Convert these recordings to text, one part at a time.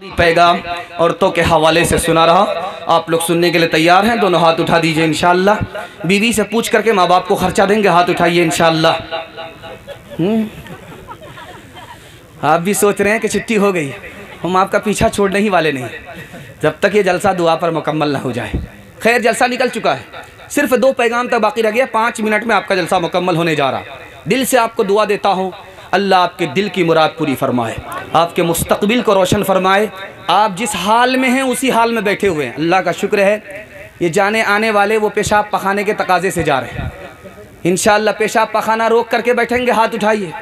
पैगाम औरतों के हवाले से सुना रहा। आप लोग सुनने के लिए तैयार हैं? दोनों हाथ उठा दीजिए इंशाअल्लाह। बीवी से पूछ करके माँ बाप को खर्चा देंगे, हाथ उठाइए इंशाअल्लाह। आप भी सोच रहे हैं कि छुट्टी हो गई, हम आपका पीछा छोड़ने ही वाले नहीं जब तक ये जलसा दुआ पर मुकम्मल ना हो जाए। खैर, जलसा निकल चुका है, सिर्फ 2 पैगाम तक बाकी रह गया। 5 मिनट में आपका जलसा मुकम्मल होने जा रहा। दिल से आपको दुआ देता हूँ, अल्लाह आपके दिल की मुराद पूरी फरमाए, आपके मुस्तकबिल को रोशन फरमाए। आप जिस हाल में हैं उसी हाल में बैठे हुए हैं। अल्लाह का शुक्र है, ये जाने आने वाले वो पेशाब पखाने के तकाजे से जा रहे हैं। इंशाअल्लाह पेशाब पखाना रोक करके बैठेंगे, हाथ उठाइए।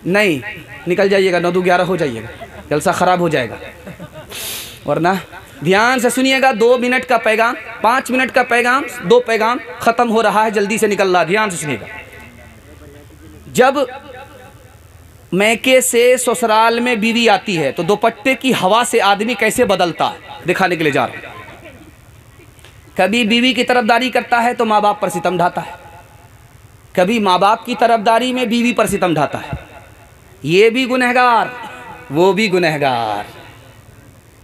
नहीं, निकल जाइएगा, 9-11 हो जाइएगा, जलसा ख़राब हो जाएगा। वरना ध्यान से सुनिएगा, 2 मिनट का पैगाम, 5 मिनट का पैगाम, 2 पैगाम ख़त्म हो रहा है, जल्दी से निकल रहा। ध्यान से सुनिएगा। जब मैके से ससुराल में बीवी आती है तो दुपट्टे की हवा से आदमी कैसे बदलता है, दिखाने के लिए जा रहा हूं। कभी बीवी की तरफदारी करता है तो माँ बाप पर सितम ढाता है, कभी माँ बाप की तरफदारी में बीवी पर सितम ढाता है। ये भी गुनहगार, वो भी गुनहगार।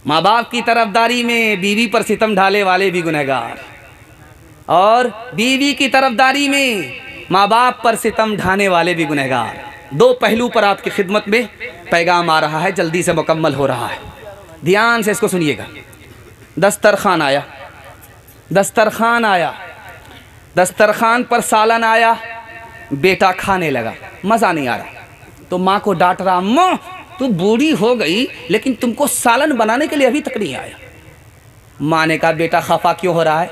माँ बाप की तरफदारी में बीवी पर सितम ढाले वाले भी गुनहगार, और बीवी की तरफदारी में माँ बाप पर सितम ढाने वाले भी गुनहगार। 2 पहलू पर आपकी खिदमत में पैगाम आ रहा है, जल्दी से मुकम्मल हो रहा है। ध्यान से इसको सुनिएगा। दस्तरखान आया, दस्तरखान आया, दस्तरखान पर सालन आया, बेटा खाने लगा, मज़ा नहीं आ रहा तो माँ को डांट रहा, अम्मा तू बूढ़ी हो गई लेकिन तुमको सालन बनाने के लिए अभी तक नहीं आया। माँ ने कहा, बेटा खफा क्यों हो रहा है?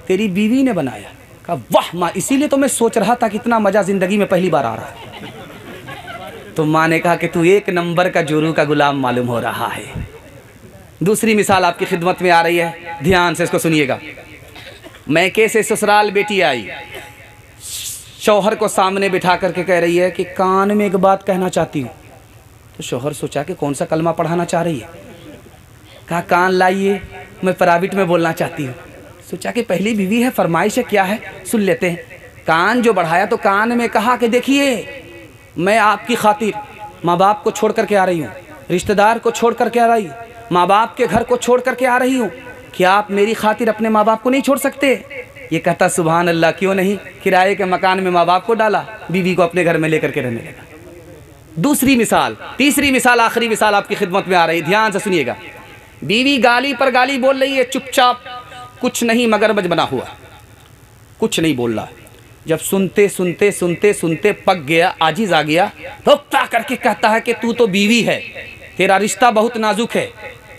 तेरी बीवी ने बनाया। कहा, वाह माँ, इसीलिए तो मैं सोच रहा था कितना मज़ा ज़िंदगी में पहली बार आ रहा है। तो माँ ने कहा कि तू 1 नंबर का जोरू का गुलाम मालूम हो रहा है। दूसरी मिसाल आपकी खिदमत में आ रही है, ध्यान से इसको सुनिएगा। मैके से ससुराल बेटी आई, शौहर को सामने बिठा करके कह रही है कि कान में एक बात कहना चाहती हूँ। तो शौहर सोचा कि कौन सा कलमा पढ़ाना चाह रही है। कहा, कान लाइए, मैं प्राइवेट में बोलना चाहती हूँ। सोचा कि पहली बीवी है, फरमाइश है, क्या है, सुन लेते हैं। कान जो बढ़ाया तो कान में कहा कि देखिए, मैं आपकी खातिर माँ बाप को छोड़ करके आ रही हूँ, रिश्तेदार को छोड़ करके आ रही हूँ, माँ बाप के घर को छोड़ करके आ रही हूँ। क्या आप मेरी खातिर अपने माँ बाप को नहीं छोड़ सकते? ये कहता, सुभान अल्लाह, क्यों नहीं। किराए के मकान में माँ बाप को डाला, बीवी को अपने घर में लेकर के रहने लगा। दूसरी मिसाल, तीसरी मिसाल, आखिरी मिसाल आपकी खिदमत में आ रही, ध्यान से सुनिएगा। बीवी गाली पर गाली बोल रही है, चुपचाप कुछ नहीं मगरमच्छ बना हुआ, कुछ नहीं बोल रहा। जब सुनते सुनते सुनते सुनते पक गया, आजिज आ गया, तो क्या करके कहता है कि तू तो बीवी है, तेरा रिश्ता बहुत नाजुक है,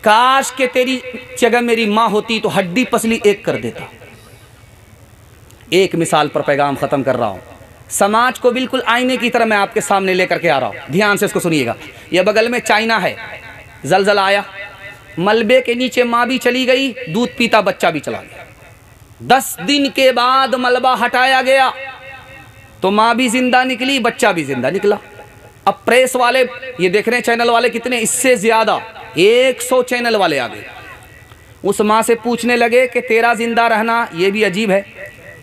काश के तेरी जगह मेरी माँ होती तो हड्डी पसली एक कर देता। एक मिसाल पर पैगाम ख़त्म कर रहा हूँ। समाज को बिल्कुल आईने की तरह मैं आपके सामने लेकर के आ रहा हूँ, ध्यान से इसको सुनिएगा। यह बगल में चाइना है, जलजला आया, मलबे के नीचे माँ भी चली गई, दूध पीता बच्चा भी चला गया। 10 दिन के बाद मलबा हटाया गया तो माँ भी जिंदा निकली, बच्चा भी जिंदा निकला। अब प्रेस वाले, ये देख रहे हैं चैनल वाले कितने, इससे ज़्यादा 100 चैनल वाले आ गए। उस माँ से पूछने लगे कि तेरा जिंदा रहना ये भी अजीब है,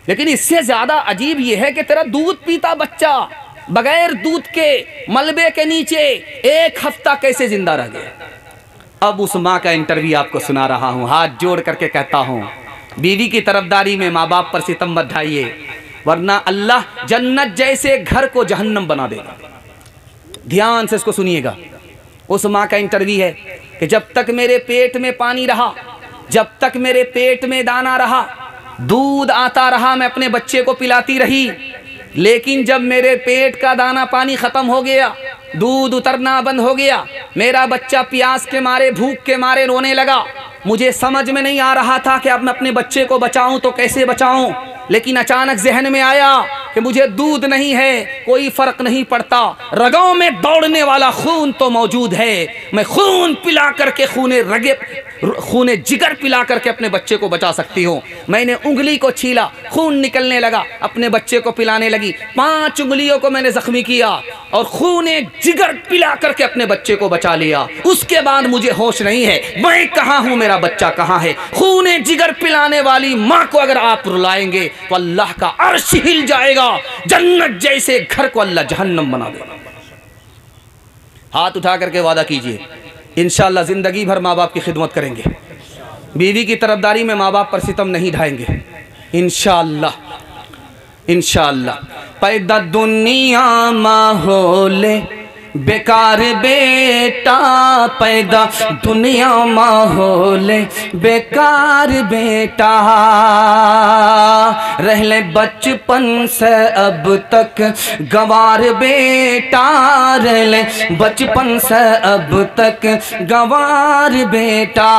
लेकिन इससे ज़्यादा अजीब ये है कि तेरा दूध पीता बच्चा बगैर दूध के मलबे के नीचे 1 हफ्ता कैसे जिंदा रह गया। अब उस माँ का इंटरव्यू आपको सुना रहा हूँ, हाथ जोड़ करके कहता हूँ, बीवी की तरफदारी में माँ बाप पर सितम मत ढाइए, वरना अल्लाह जन्नत जैसे घर को जहन्नम बना देगा। ध्यान से इसको सुनिएगा। उस माँ का इंटरव्यू है कि जब तक मेरे पेट में पानी रहा, जब तक मेरे पेट में दाना रहा, दूध आता रहा, मैं अपने बच्चे को पिलाती रही, लेकिन जब मेरे पेट का दाना पानी ख़त्म हो गया, दूध उतरना बंद हो गया, मेरा बच्चा प्यास के मारे, भूख के मारे रोने लगा, मुझे समझ में नहीं आ रहा था कि अब मैं अपने बच्चे को बचाऊं तो कैसे बचाऊं। लेकिन अचानक जहन में आया कि मुझे दूध नहीं है, कोई फर्क नहीं पड़ता, रगों में दौड़ने वाला खून तो मौजूद है, मैं खून पिला करके, खूने जिगर पिला करके अपने बच्चे को बचा सकती हूँ। मैंने उंगली को छीला, खून निकलने लगा, अपने बच्चे को पिलाने लगी। 5 उंगलियों को मैंने जख्मी किया और खूने जिगर पिला करके अपने बच्चे को बचा लिया। उसके बाद मुझे होश नहीं है, मैं कहाँ हूँ, मेरा बच्चा कहाँ है। खूने जिगर पिलाने वाली माँ को अगर आप रुलाएंगे तो अल्लाह का अर्श हिल जाएगा, जन्नत जैसे घर को अल्लाह जहन्नम बना देगा। हाथ उठा करके वादा कीजिए, इंशाअल्लाह ज़िंदगी भर माँ बाप की खिदमत करेंगे, बीवी की तरफदारी में माँ बाप पर सितम नहीं ढाएंगे इंशाअल्लाह। इंशाअल्लाह पैदा दुनिया माहौले बेकार बेटा, पैदा दुनिया माहौले बेकार बेटा, रह ले बचपन से अब तक गंवार बेटा, रह ले बचपन से अब तक गंवार बेटा,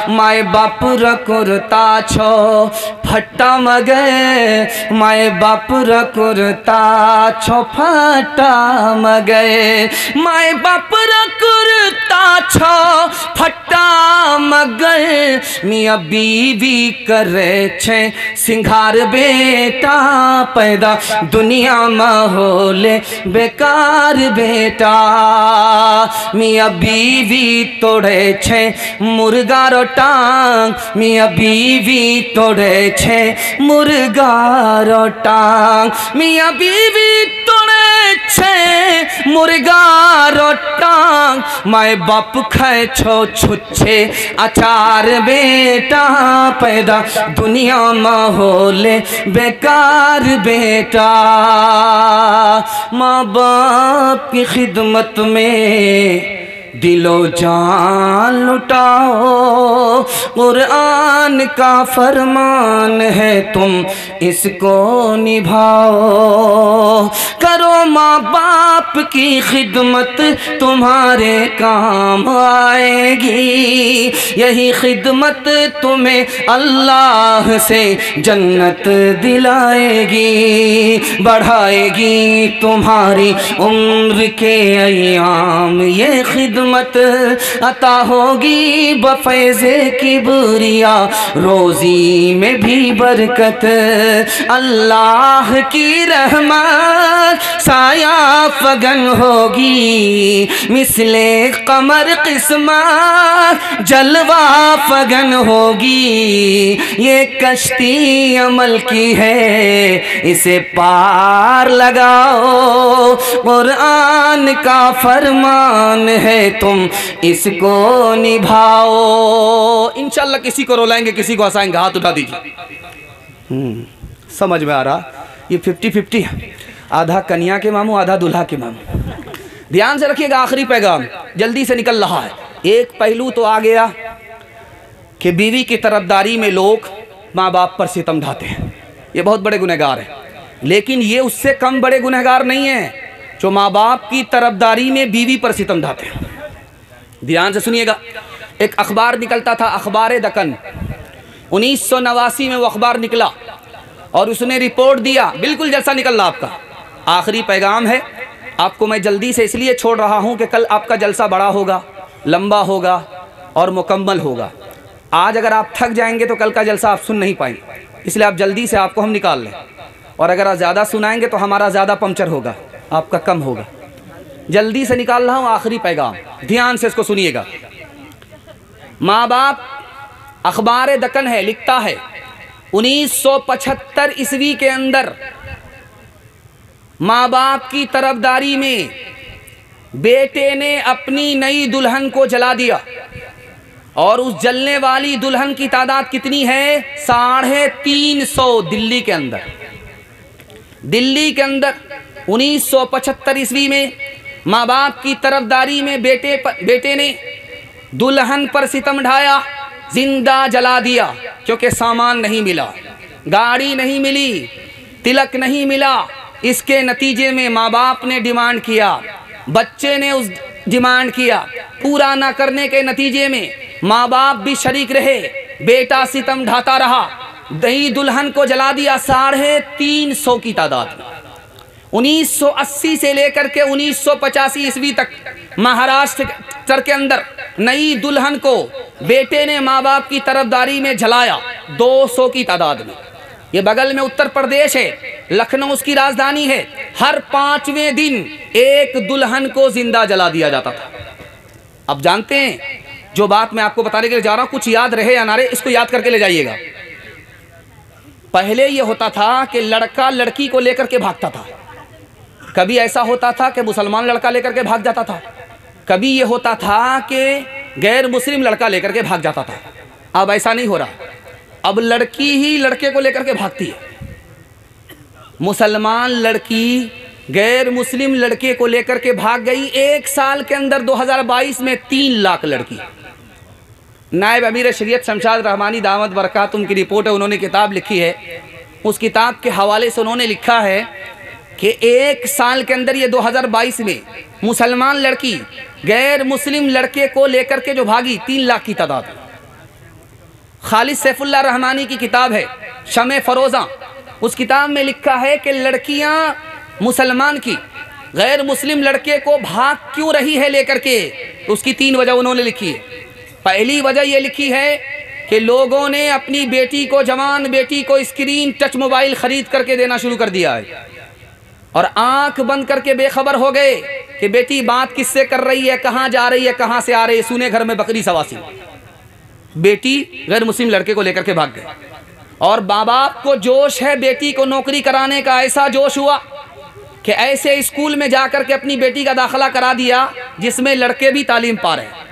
माए बाप रकुरता छो फट्टा मगे, माए बाप रकुरता छो फट्टा मगे, माए बाप रकुरता छो फट्टा मगर, मियाँ बीवी करे छे सिंगार बेटा, पैदा दुनिया माहौले बेकार बेटा, मियाँ बीवी तोड़े छे मुर्गा रो टांग, मियाँ बीवी तोड़े छे मुर्गा रो टांग, मियाँ बीवी तोड़े छे मुर्गा रो टांग, माए बाप खाए छो छुच्छे अचार बेटा, पैदा दुनिया माहौले बेकार बेटा, माँ बाप की खिदमत में दिलो जान लुटाओ, कुरान का फरमान है तुम इसको निभाओ, करो माँ बाप की खिदमत तुम्हारे काम आएगी, यही खिदमत तुम्हें अल्लाह से जन्नत दिलाएगी, बढ़ाएगी तुम्हारी उम्र के अय्याम, ये खिदमत अता होगी बफैज़े की बुरिया, रोज़ी में भी बरकत, अल्लाह की रहमत साया फगन होगी, मिसले कमर किस्मत जलवा फगन होगी, ये कश्ती अमल की है इसे पार लगाओ, कुरान का फरमान है तुम इसको निभाओ। इंशाअल्लाह किसी को रुलाएंगे किसी को हंसाएंगे, हाथ उठा दीजिए। समझ में आ रहा, ये 50-50 है, आधा कन्या के मामू आधा दूल्हा के मामू। ध्यान से रखिएगा, आखिरी पैगाम जल्दी से निकल रहा है। एक पहलू तो आ गया कि बीवी की तरफदारी में लोग माँ बाप पर सितम ढाते हैं, ये बहुत बड़े गुनहगार हैं, लेकिन ये उससे कम बड़े गुनहगार नहीं हैं जो माँ बाप की तरफदारी में बीवी पर सितम ढाते हैं। ध्यान से सुनिएगा, एक अखबार निकलता था, अखबार दक्कन, 1989 में वो अखबार निकला और उसने रिपोर्ट दिया, बिल्कुल जैसा निकल रहा आपका। आखिरी पैगाम है, आपको मैं जल्दी से इसलिए छोड़ रहा हूँ कि कल आपका जलसा बड़ा होगा, लंबा होगा और मुकम्मल होगा। आज अगर आप थक जाएंगे तो कल का जलसा आप सुन नहीं पाएंगे, इसलिए आप जल्दी से आपको हम निकाल लें, और अगर आप ज़्यादा सुनाएंगे तो हमारा ज़्यादा पंक्चर होगा, आपका कम होगा। जल्दी से निकाल रहा हूँ आखिरी पैगाम, ध्यान से इसको सुनिएगा। माँ बाप, अखबार दक्कन है, लिखता है 1975 ईस्वी के अंदर माँ बाप की तरफदारी में बेटे ने अपनी नई दुल्हन को जला दिया, और उस जलने वाली दुल्हन की तादाद कितनी है? 350। दिल्ली के अंदर, दिल्ली के अंदर 1975 ईस्वी में माँ बाप की तरफदारी में बेटे ने दुल्हन पर सितम ढाया, जिंदा जला दिया, क्योंकि सामान नहीं मिला, गाड़ी नहीं मिली, तिलक नहीं मिला। इसके नतीजे में माँ बाप ने डिमांड किया, बच्चे ने उस डिमांड किया, पूरा ना करने के नतीजे में माँ बाप भी शरीक रहे, बेटा सितम ढाता रहा, नई दुल्हन को जला दिया 350 की तादाद में। 1980 से लेकर के 1985 ईस्वी तक महाराष्ट्र के अंदर नई दुल्हन को बेटे ने माँ बाप की तरफदारी में जलाया 200 की तादाद में। ये बगल में उत्तर प्रदेश है, लखनऊ उसकी राजधानी है। हर 5वें दिन एक दुल्हन को जिंदा जला दिया जाता था। अब जानते हैं, जो बात मैं आपको बताने के लिए जा रहा हूं, कुछ याद रहे या ना रहे, इसको याद करके ले जाइएगा। पहले ये होता था कि लड़का लड़की को लेकर के भागता था। कभी ऐसा होता था कि मुसलमान लड़का लेकर के भाग जाता था, कभी ये होता था कि गैर मुस्लिम लड़का लेकर के भाग जाता था, अब ऐसा नहीं हो रहा। अब लड़की ही लड़के को लेकर के भागती है। मुसलमान लड़की गैर मुस्लिम लड़के को लेकर के भाग गई। 1 साल के अंदर 2022 में 3 लाख लड़की। नायब अमीर शरीयत शमशाद रहमानी दामद बरकातुम की रिपोर्ट है, उन्होंने किताब लिखी है। उस किताब के हवाले से उन्होंने लिखा है कि 1 साल के अंदर ये 2022 में मुसलमान लड़की गैर मुस्लिम लड़के को लेकर के जो भागी 3 लाख की तादाद। खालिद सैफुल्लाह रहमानी की किताब है शमे फरोज़ा, उस किताब में लिखा है कि लड़कियां मुसलमान की गैर मुस्लिम लड़के को भाग क्यों रही है लेकर के, तो उसकी 3 वजह उन्होंने लिखी है। पहली वजह ये लिखी है कि लोगों ने अपनी बेटी को, जवान बेटी को स्क्रीन टच मोबाइल खरीद करके देना शुरू कर दिया है और आंख बंद करके बेखबर हो गए कि बेटी बात किससे कर रही है, कहाँ जा रही है, कहाँ से आ रही है। सुने घर में बकरी सवासी, बेटी गैर मुस्लिम लड़के को लेकर के भाग गए। और माँ बाप को जोश है बेटी को नौकरी कराने का, ऐसा जोश हुआ कि ऐसे स्कूल में जाकर के अपनी बेटी का दाखिला करा दिया जिसमें लड़के भी तालीम पा रहे हैं।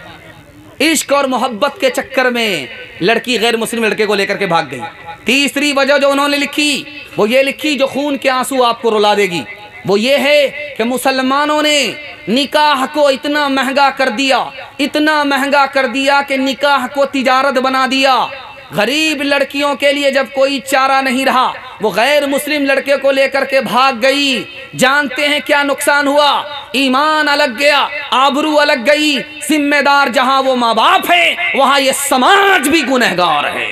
इश्क और मोहब्बत के चक्कर में लड़की गैर मुस्लिम लड़के को लेकर के भाग गई। तीसरी वजह जो उन्होंने लिखी वो ये लिखी, जो खून के आंसू आपको रुला देगी, वो ये है कि मुसलमानों ने निकाह को इतना महंगा कर दिया, इतना महंगा कर दिया कि निकाह को तिजारत बना दिया। गरीब लड़कियों के लिए जब कोई चारा नहीं रहा, वो गैर मुस्लिम लड़के को लेकर के भाग गई। जानते हैं क्या नुकसान हुआ? ईमान अलग गया, आबरू अलग गई। जिम्मेदार जहां वो माँ बाप है, वहां ये समाज भी गुनहगार है।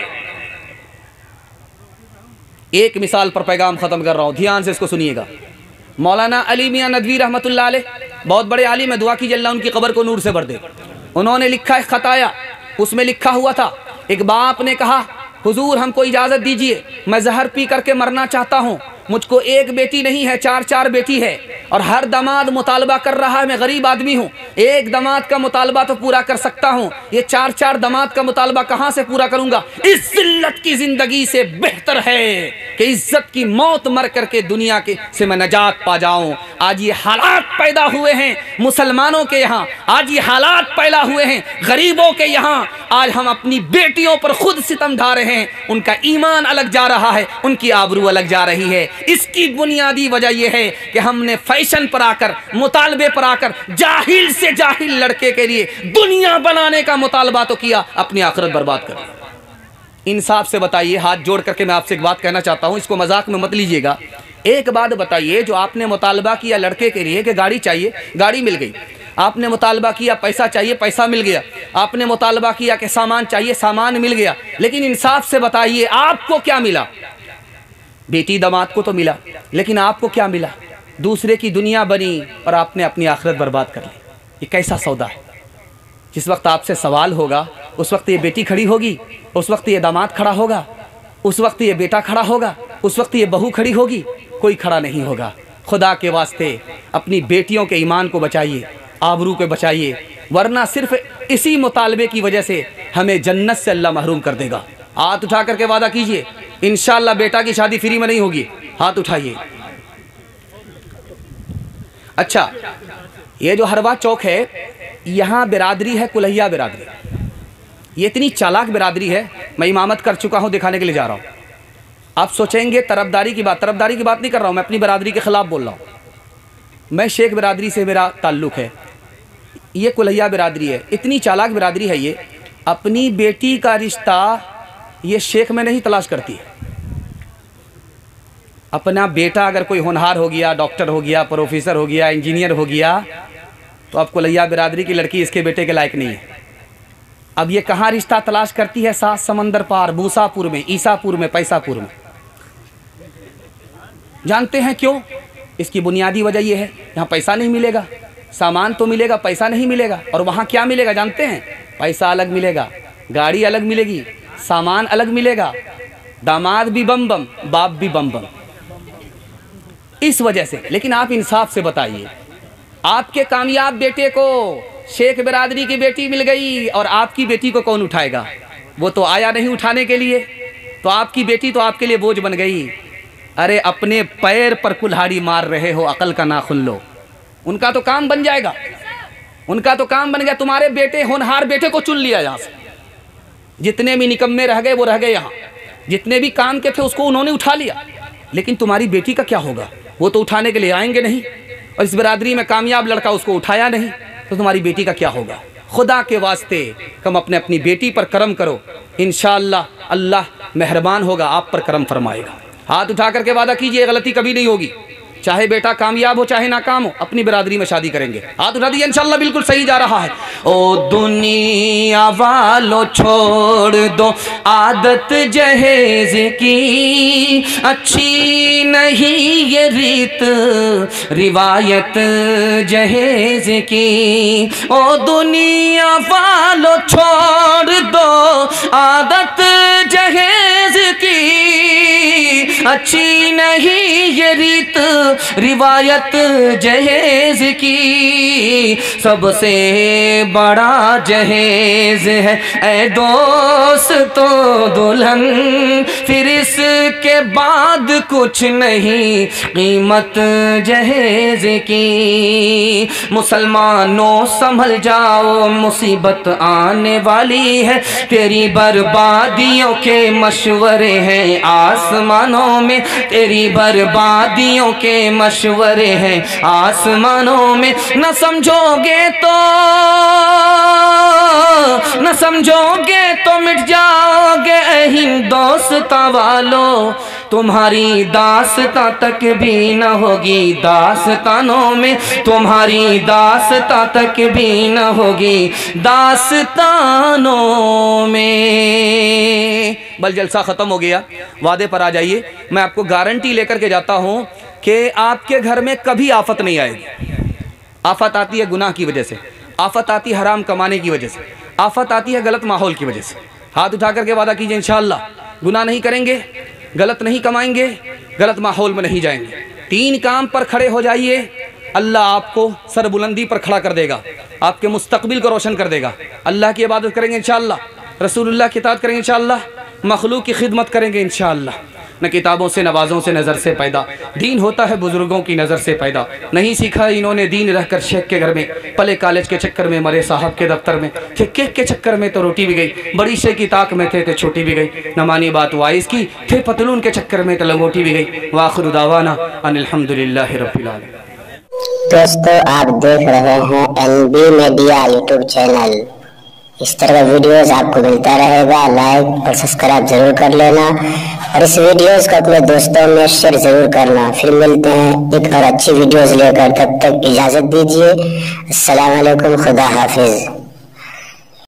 एक मिसाल पर पैगाम खत्म कर रहा हूं, ध्यान से इसको सुनिएगा। मौलाना अली मियां नदवी रहमतुल्लाह अलैह, बहुत बड़े आलिम है, दुआ कीजिए अल्लाह उनकी कब्र को नूर से भर दे। उन्होंने लिखा है खताया, उसमें लिखा हुआ था एक बाप ने कहा, हुजूर हमको इजाज़त दीजिए, मैं जहर पी करके मरना चाहता हूँ। मुझको एक बेटी नहीं है, 4 बेटी है और हर दामाद मुतालबा कर रहा है, मैं गरीब आदमी हूँ, एक दामाद का मुतालबा तो पूरा कर सकता हूँ, ये 4 दामाद का मुतालबा कहाँ से पूरा करूँगा? इस जिल्लत की ज़िंदगी से बेहतर है कि इज्जत की मौत मर करके दुनिया के से मैं नजात पा जाऊँ। आज ये हालात पैदा हुए हैं मुसलमानों के यहाँ, आज ये हालात पैदा हुए हैं गरीबों के यहाँ। आज हम अपनी बेटियों पर खुद सितम ढा रहे हैं, उनका ईमान अलग जा रहा है, उनकी आबरू अलग जा रही है। इसकी बुनियादी वजह यह है कि हमने फैशन पर आकर, मुतालबे पर आकर जाहिल से जाहिल लड़के के लिए दुनिया बनाने का मुतालबा तो किया, अपनी आखिरत बर्बाद कर। इंसाफ से बताइए, हाथ जोड़ करके मैं आपसे एक बात कहना चाहता हूं, इसको मजाक में मत लीजिएगा। एक बात बताइए, जो आपने मुतालबा किया लड़के के लिए कि गाड़ी चाहिए, गाड़ी मिल गई। आपने मुतालबा किया पैसा चाहिए, पैसा मिल गया। आपने मुतालबा किया कि सामान चाहिए, सामान मिल गया। लेकिन इंसाफ से बताइए आपको क्या मिला? बेटी दामाद को तो मिला, लेकिन आपको क्या मिला? दूसरे की दुनिया बनी और आपने अपनी आखिरत बर्बाद कर ली। ये कैसा सौदा है? जिस वक्त आपसे सवाल होगा उस वक्त ये बेटी खड़ी होगी, उस वक्त ये दामाद खड़ा होगा, उस वक्त ये बेटा खड़ा होगा, उस वक्त ये बहू खड़ी होगी, कोई खड़ा नहीं होगा। खुदा के वास्ते अपनी बेटियों के ईमान को बचाइए, आबरू को बचाइए, वरना सिर्फ इसी मुतालबे की वजह से हमें जन्नत से अल्लाह महरूम कर देगा। हाथ उठा करके वादा कीजिए, इंशाअल्लाह बेटा की शादी फ्री में नहीं होगी। हाथ उठाइए। अच्छा, ये जो हरवा चौक है, यहाँ बिरादरी है कुलैया बिरादरी। ये इतनी चालाक बिरादरी है, मैं इमामत कर चुका हूँ, दिखाने के लिए जा रहा हूँ। आप सोचेंगे तरफदारी की बात नहीं कर रहा हूँ, मैं अपनी बिरादरी के ख़िलाफ़ बोल रहा हूँ। मैं शेख बिरादरी से मेरा ताल्लुक़ है, ये कुलैया बिरादरी है। इतनी चालाक बिरादरी है, ये अपनी बेटी का रिश्ता ये शेख में नहीं तलाश करती है। अपना बेटा अगर कोई होनहार हो गया, डॉक्टर हो गया, प्रोफेसर हो गया, इंजीनियर हो गया, तो अब कुलैया बिरादरी की लड़की इसके बेटे के लायक नहीं है। अब ये कहाँ रिश्ता तलाश करती है? 7 समंदर पार, मूसापुर में, ईसापुर में, पैसापुर में। जानते हैं क्यों? इसकी बुनियादी वजह यह है, यहाँ पैसा नहीं मिलेगा, सामान तो मिलेगा, पैसा नहीं मिलेगा। और वहाँ क्या मिलेगा जानते हैं? पैसा अलग मिलेगा, गाड़ी अलग मिलेगी, सामान अलग मिलेगा, दामाद भी बम बम, बाप भी बम बम। इस वजह से। लेकिन आप इंसाफ से बताइए, आपके कामयाब बेटे को शेख बिरादरी की बेटी मिल गई और आपकी बेटी को कौन उठाएगा? वो तो आया नहीं उठाने के लिए, तो आपकी बेटी तो आपके लिए बोझ बन गई। अरे अपने पैर पर कुल्हाड़ी मार रहे हो, अकल का नाखुन लो, उनका तो काम बन जाएगा। उनका तो काम बन गया, तुम्हारे बेटे होनहार बेटे को चुन लिया यहाँ से। जितने भी निकम्मे रह गए वो रह गए यहाँ, जितने भी काम के थे उसको उन्होंने उठा लिया, लेकिन तुम्हारी बेटी का क्या होगा? वो तो उठाने के लिए आएंगे नहीं, और इस बिरादरी में कामयाब लड़का उसको उठाया नहीं, तो तुम्हारी बेटी का क्या होगा? खुदा के वास्ते कम अपनी बेटी पर करम करो, इंशाअल्लाह अल्लाह मेहरबान होगा, आप पर करम फरमाएगा। हाथ उठा करके वादा कीजिए गलती कभी नहीं होगी, चाहे बेटा कामयाब हो चाहे नाकाम हो, अपनी बिरादरी में शादी करेंगे। हाथ उठा दीजिए, इंशाअल्लाह बिल्कुल सही जा रहा है। ओ दुनिया वालों छोड़ दो आदत जहेज की, अच्छी नहीं ये रीत रिवायत जहेज की। ओ दुनिया वालों छोड़ दो आदत जहेज की, अच्छी नहीं ये रीत रिवायत जहेज की। सबसे बड़ा जहेज है ऐ दोस्तों दुल्हन, फिर इसके बाद कुछ नहीं कीमत जहेज की। मुसलमानों संभल जाओ मुसीबत आने वाली है, तेरी बर्बादियों के मशवरे हैं आसमानों में, तेरी बर्बादियों के मशवरे हैं आसमानों में। न समझोगे तो मिट जाओगे हिंदोस्तां वालों, तुम्हारी दास्तां तक भी न होगी दास्तानों में, तुम्हारी दास्तां तक भी न होगी दास्तानों में। बल जलसा ख़त्म हो गया, वादे पर आ जाइए। मैं आपको गारंटी लेकर के जाता हूँ कि आपके घर में कभी आफत नहीं आएगी। आफत आती है गुनाह की वजह से, आफत आती है हराम कमाने की वजह से, आफत आती है गलत माहौल की वजह से। हाथ उठा करके वादा कीजिए इंशाअल्लाह गुनाह नहीं करेंगे, गलत नहीं कमाएंगे, गलत माहौल में नहीं जाएंगे। 3 काम पर खड़े हो जाइए, अल्लाह आपको सरबुलंदी पर खड़ा कर देगा, आपके मुस्तकबिल को रोशन कर देगा। अल्लाह की इबादत करेंगे इंशाअल्लाह, रसूलुल्लाह की इताअत करेंगे इंशाअल्लाह, मखलूक की खिदमत करेंगे इंशाअल्लाह। न किताबों से नवाज़ों से नज़र से पैदा, दीन होता है बुज़ुर्गों की नज़र से पैदा। नहीं सीखा इन्होंने दीन रहकर शेख के घर में, पले कॉलेज के चक्कर में मरे साहब के दफ्तर में, थे केक के चक्कर में तो रोटी भी गई, बड़ी शे की ताक में थे तो छोटी भी गई, न मानी बात वाइस की, थे पतलून के चक्कर में तो लंगोटी भी गई। वाखिरु दावाना अनिल हम्दुलिल्लाहि रब्बिल आलमीन। दोस्तों आप देख रहे हैं NB मीडिया यूट्यूब चैनल। इस तरह का वीडियोस आपको मिलता रहेगा, लाइक और सब्सक्राइब जरूर कर लेना, और इस वीडियोस को अपने दोस्तों में शेयर जरूर करना। फिर मिलते हैं एक और अच्छी वीडियोस लेकर, तब तक इजाजत दीजिए। अस्सलाम वालेकुम, खुदा हाफिज।